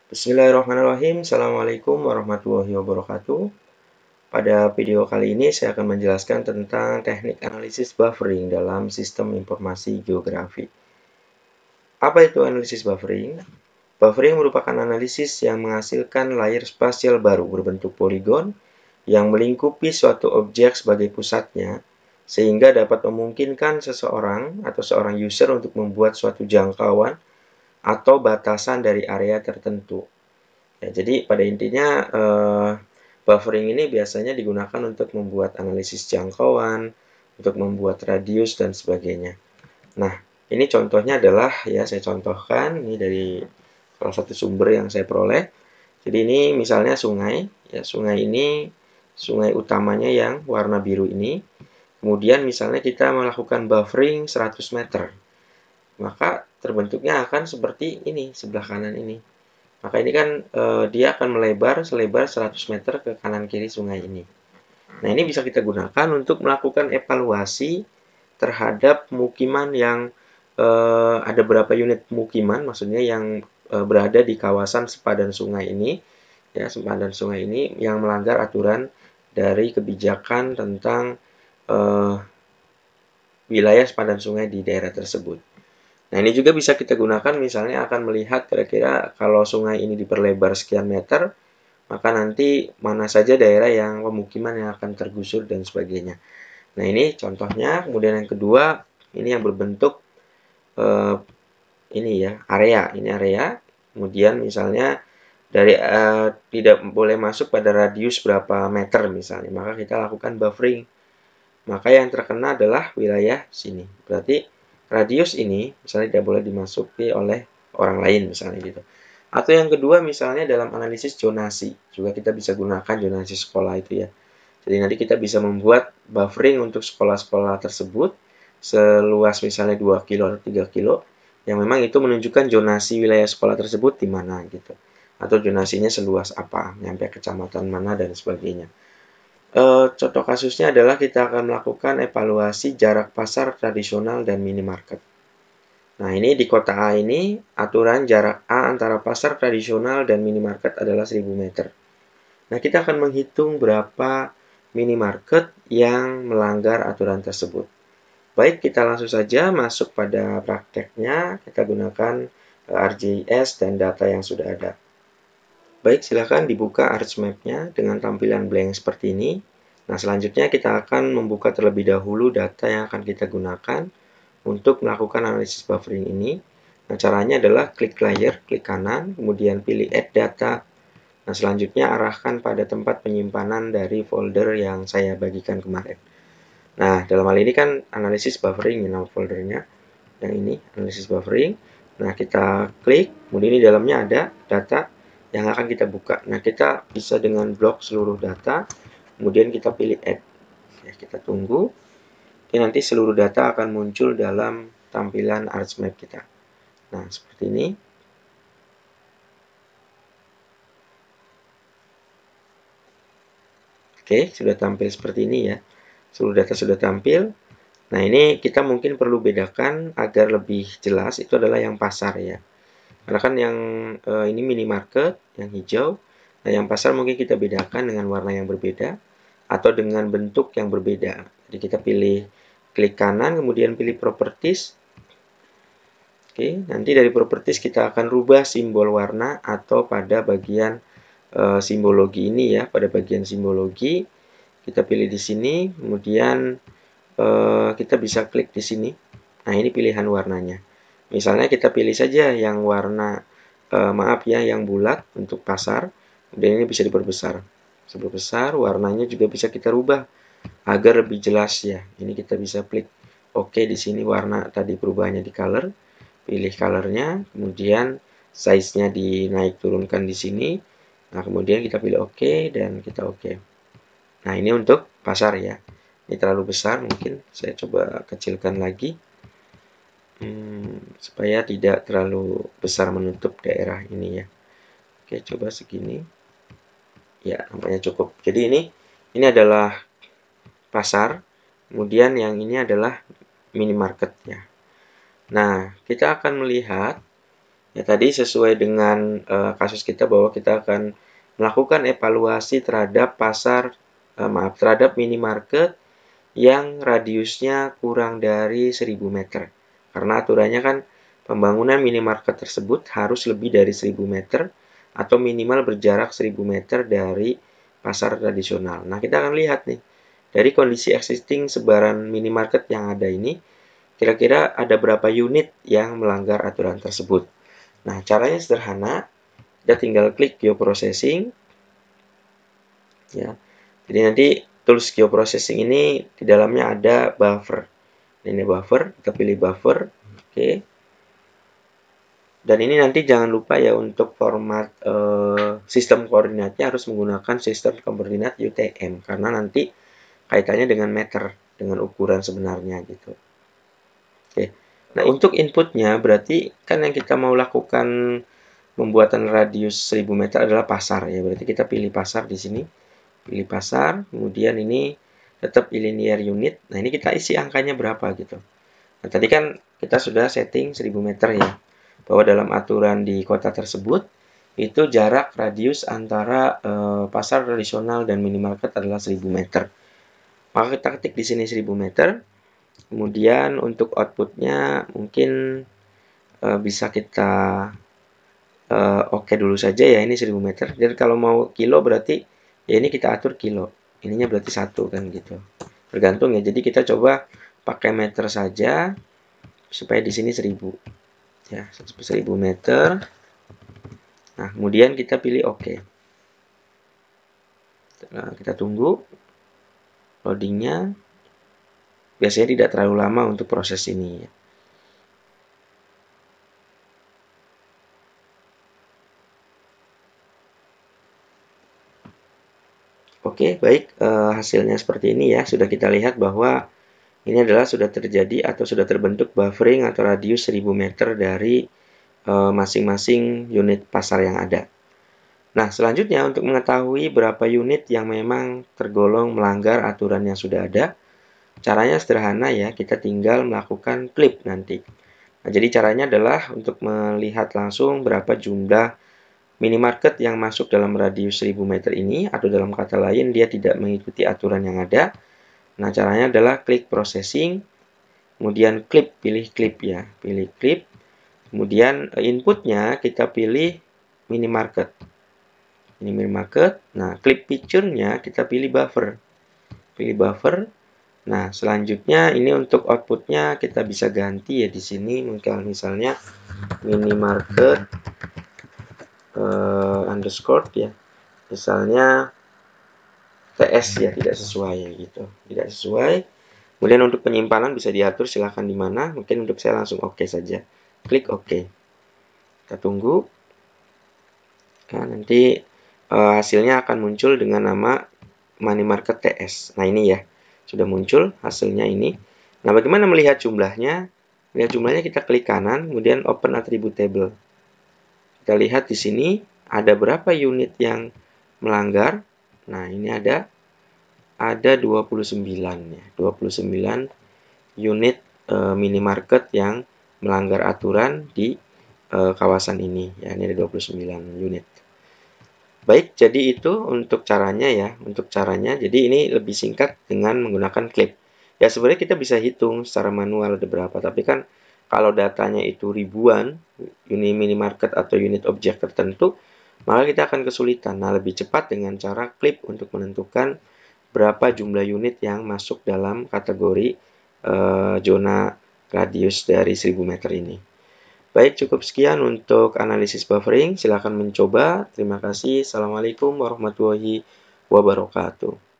Bismillahirrahmanirrahim. Assalamualaikum warahmatullahi wabarakatuh. Pada video kali ini saya akan menjelaskan tentang teknik analisis buffering dalam sistem informasi geografi. Apa itu analisis buffering? Buffering merupakan analisis yang menghasilkan layer spasial baru berbentuk poligon yang melingkupi suatu objek sebagai pusatnya, sehingga dapat memungkinkan seseorang atau seorang user untuk membuat suatu jangkauan atau batasan dari area tertentu. Ya, jadi pada intinya buffering ini biasanya digunakan untuk membuat analisis jangkauan, untuk membuat radius dan sebagainya. Nah, ini contohnya adalah ya saya contohkan ini dari salah satu sumber yang saya peroleh. Jadi ini misalnya sungai, ya sungai ini sungai utamanya yang warna biru ini. Kemudian misalnya kita melakukan buffering 100 meter. Maka terbentuknya akan seperti ini sebelah kanan ini. Maka ini kan dia akan melebar selebar 100 meter ke kanan kiri sungai ini. Nah, ini bisa kita gunakan untuk melakukan evaluasi terhadap pemukiman yang ada berapa unit pemukiman, maksudnya yang berada di kawasan sepadan sungai ini, ya sepadan sungai ini yang melanggar aturan dari kebijakan tentang wilayah sepadan sungai di daerah tersebut. Nah, ini juga bisa kita gunakan misalnya akan melihat kira-kira kalau sungai ini diperlebar sekian meter, maka nanti mana saja daerah yang pemukiman yang akan tergusur dan sebagainya. Nah, ini contohnya. Kemudian yang kedua, ini yang berbentuk ini ya, area. Ini area. Kemudian misalnya dari tidak boleh masuk pada radius berapa meter misalnya, maka kita lakukan buffering. Maka yang terkena adalah wilayah sini. Berarti radius ini misalnya tidak boleh dimasuki oleh orang lain misalnya gitu. Atau yang kedua misalnya dalam analisis zonasi. Juga kita bisa gunakan zonasi sekolah itu ya. Jadi nanti kita bisa membuat buffering untuk sekolah-sekolah tersebut seluas misalnya 2 kilo atau 3 kilo yang memang itu menunjukkan zonasi wilayah sekolah tersebut di mana gitu. Atau zonasinya seluas apa, nyampe kecamatan mana dan sebagainya. Contoh kasusnya adalah kita akan melakukan evaluasi jarak pasar tradisional dan minimarket. Nah, ini di kota A ini, aturan jarak A antara pasar tradisional dan minimarket adalah 1000 meter. Nah, kita akan menghitung berapa minimarket yang melanggar aturan tersebut. Baik, kita langsung saja masuk pada prakteknya. Kita gunakan ArcGIS dan data yang sudah ada. Baik, silakan dibuka ArcMap-nya dengan tampilan blank seperti ini. Nah, selanjutnya kita akan membuka terlebih dahulu data yang akan kita gunakan untuk melakukan analisis buffering ini. Nah, caranya adalah klik layer, klik kanan, kemudian pilih Add Data. Nah, selanjutnya arahkan pada tempat penyimpanan dari folder yang saya bagikan kemarin. Nah, dalam hal ini kan analisis buffering, nama foldernya. Yang ini, analisis buffering. Nah, kita klik, kemudian di dalamnya ada data yang akan kita buka. Nah, kita bisa dengan blok seluruh data, kemudian kita pilih Add. Ya, kita tunggu. Ini nanti seluruh data akan muncul dalam tampilan ArcMap kita. Nah, seperti ini. Oke, sudah tampil seperti ini ya. Seluruh data sudah tampil. Nah, ini kita mungkin perlu bedakan agar lebih jelas, itu adalah yang pasar ya. Karena kan yang ini minimarket, yang hijau. Nah, yang pasar mungkin kita bedakan dengan warna yang berbeda atau dengan bentuk yang berbeda. Jadi kita pilih klik kanan, kemudian pilih properties. Oke, nanti dari properties kita akan rubah simbol warna atau pada bagian simbologi ini ya, pada bagian simbologi kita pilih di sini, kemudian kita bisa klik di sini. Nah, ini pilihan warnanya. Misalnya kita pilih saja yang warna maaf ya, yang bulat untuk pasar. Kemudian ini bisa diperbesar. Sebesar warnanya juga bisa kita rubah agar lebih jelas ya. Ini kita bisa klik OK di sini, warna tadi perubahannya di color. Pilih colornya, kemudian size-nya dinaik turunkan di sini. Nah, kemudian kita pilih OK dan kita OK. Nah, ini untuk pasar ya. Ini terlalu besar, mungkin saya coba kecilkan lagi. Supaya tidak terlalu besar menutup daerah ini ya. Oke, coba segini. Ya, nampaknya cukup. Jadi ini adalah pasar. Kemudian yang ini adalah minimarket ya. Nah, kita akan melihat Ya tadi sesuai dengan kasus kita bahwa kita akan melakukan evaluasi terhadap terhadap minimarket yang radiusnya kurang dari 1000 meter. Karena aturannya kan pembangunan minimarket tersebut harus lebih dari 1000 meter atau minimal berjarak 1000 meter dari pasar tradisional. Nah, kita akan lihat nih, dari kondisi existing sebaran minimarket yang ada ini, kira-kira ada berapa unit yang melanggar aturan tersebut. Nah, caranya sederhana, kita tinggal klik geoprocessing, ya. Jadi nanti tools geoprocessing ini di dalamnya ada buffer. Ini buffer, kita pilih buffer, oke. Dan ini nanti jangan lupa ya untuk format sistem koordinatnya harus menggunakan sistem koordinat UTM karena nanti kaitannya dengan meter, dengan ukuran sebenarnya gitu. Oke. Nah, untuk inputnya berarti kan yang kita mau lakukan pembuatan radius 1000 meter adalah pasar ya. Berarti kita pilih pasar di sini. Pilih pasar, kemudian ini tetap linear unit. Nah, ini kita isi angkanya berapa gitu. Nah, tadi kan kita sudah setting 1000 meter ya. Bahwa dalam aturan di kota tersebut itu jarak radius antara pasar tradisional dan minimarket adalah 1000 meter. Maka kita ketik di sini 1000 meter. Kemudian untuk outputnya mungkin bisa kita oke dulu saja ya, ini 1000 meter. Dan kalau mau kilo berarti ya ini kita atur kilo. Ininya berarti 1 kan gitu. Tergantung ya. Jadi kita coba pakai meter saja supaya di sini 1000. Ya, 1000 meter. Nah, kemudian kita pilih oke. Nah, kita tunggu loadingnya. Biasanya tidak terlalu lama untuk proses ini ya. Oke, baik. Hasilnya seperti ini ya. Sudah kita lihat bahwa ini adalah sudah terjadi atau sudah terbentuk buffering atau radius 1000 meter dari masing-masing unit pasar yang ada. Nah, selanjutnya untuk mengetahui berapa unit yang memang tergolong melanggar aturan yang sudah ada, caranya sederhana ya, kita tinggal melakukan clip nanti. Nah, jadi caranya adalah untuk melihat langsung berapa jumlah minimarket yang masuk dalam radius 1000 meter ini, atau dalam kata lain dia tidak mengikuti aturan yang ada. Nah, caranya adalah klik processing, kemudian pilih clip ya, pilih clip, kemudian inputnya kita pilih minimarket. Ini minimarket, nah clip picture-nya kita pilih buffer. Pilih buffer. Nah, selanjutnya ini untuk outputnya kita bisa ganti ya di sini, mungkin misalnya minimarket underscore ya. Misalnya TS ya, tidak sesuai gitu. Tidak sesuai. Kemudian untuk penyimpanan bisa diatur silahkan di mana. Mungkin untuk saya langsung oke saja. Klik oke. Kita tunggu. Nah, nanti hasilnya akan muncul dengan nama Moneymarket TS. Nah, ini ya. Sudah muncul hasilnya ini. Nah, bagaimana melihat jumlahnya? Melihat jumlahnya kita klik kanan, kemudian open attribute table. Kita lihat di sini ada berapa unit yang melanggar. Nah, ini ada 29 ya. 29 unit minimarket yang melanggar aturan di kawasan ini. Ya, ini ada 29 unit. Baik, jadi itu untuk caranya ya. Untuk caranya, jadi ini lebih singkat dengan menggunakan clip. Ya, sebenarnya kita bisa hitung secara manual ada berapa. Tapi kan kalau datanya itu ribuan, unit minimarket atau unit objek tertentu, maka kita akan kesulitan. Nah, lebih cepat dengan cara clip untuk menentukan berapa jumlah unit yang masuk dalam kategori zona radius dari 1000 meter ini. Baik, cukup sekian untuk analisis buffering. Silakan mencoba. Terima kasih. Assalamualaikum warahmatullahi wabarakatuh.